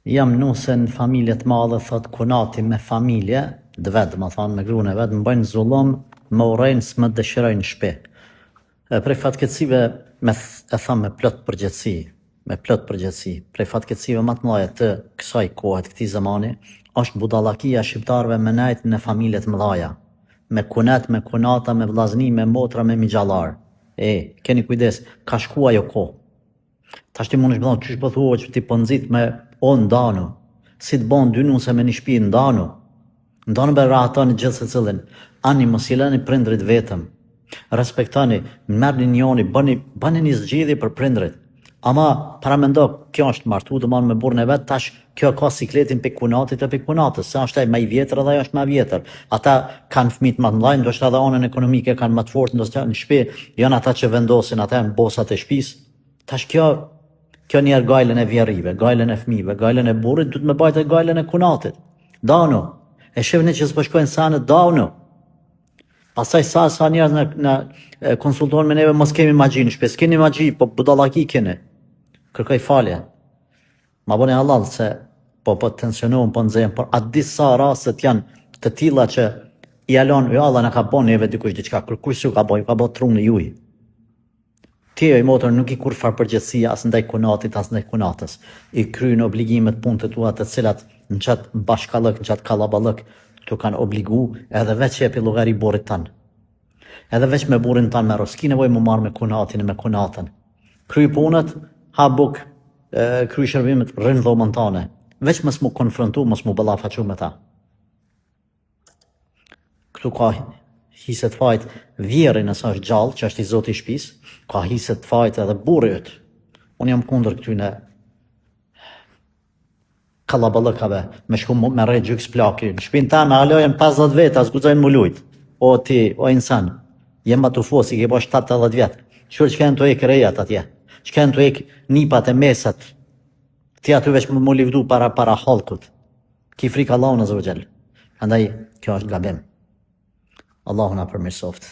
Jam nuse në familje të madhe, thot kunati me familje, dhe vetë, më thonë me gruën e vetë, më bëjnë zullum, më urejnë së më dëshirojnë shpi. Prej fatkeqësive, e thamë me plot përgjithësi, prej fatkeqësive më të mëdha të kësaj kohe të këtij zamani, është budallakia e shqiptarëve me nejt në familje të mëdha, me kunet, me kunata, me vllazni, me motra, me migjallar. Keni kujdes, ka shku ajo kohë. Tash ti mundesh me thonë, çish po thua që ti po nxit me ndanu. Si të bon dy nuse me një shtëpi ndanu. Ndanu me rahatoni gjithë secilin. Ani mos i lëni prindrit vetëm. Respektoni, merrni njëri, bëni një zgjedhje për prindrit. Ama para mendo, kjo është martu të marrë me burrën e vet, tash kjo ka sikletin pe kunatit e pe kunatës, se është ai më i vjetër dhe ajo është më e vjetër. Ata kanë fëmijë më të mëdhenj, ndoshta edhe anën ekonomike kanë më të fortë, ndoshta në shtëpi janë ata që vendosin ata në bosat e shtëpisë. Tash kjo njerë gajlen e vjerrive, gajlen e fëmijëve, gajlen e burrit, du të me bajt e gajlen e kunatit. Danu, e shifni që s'po shkojnë sanë, danu. Pastaj sa njerëz në konsultojnë me neve, mos kemi magji në shtëpi, s'keni magji, po budallaki keni. Kërkoj falje. Ma bëni halal se po tensionohen, po nxehen, por atë disa rastet janë të tilla që i alon, Allah na ka bën neve dikush diçka, kërkush ju ka bën trunë juj. Ti e motor nuk i kur far përgjithësia as ndaj kunatit as ndaj kunatës. I kryen obligimet punët e tua të cilat në qatë bashkallëk, në qatë kallaballëk të kanë obligu edhe veç jepi llogari burrit tan. Edhe veç me burrin tan me roski nevojë më marr me kunatin e me kunatën. Kryj punët, ha buk, kryj shërbimet, rrin dhomën tane. Veç mos mu konfrontu, mos mu ballafaqu me ta. Këtu ka hiset fajt vjeri nëse është gjallë, që është i zoti i shtëpisë, ka hiset fajt edhe burrit. Unë jam kundër këtyne kallaballëkave, me shku me rrejt gjyks plaki. Në shtëpinë tane alojnë 50 veta, zguxojnë mu lujt. O ti, o insan, jem batufos, i ke po 70 vjet. Qërë që kanë të ek rejat atje, që kanë të ek nipat e mesat, ti aty veç mu livdu para halkut. Ki frikë Allahun azza wa jall. Andaj, kjo është gabim. Allahu na përmirësoft.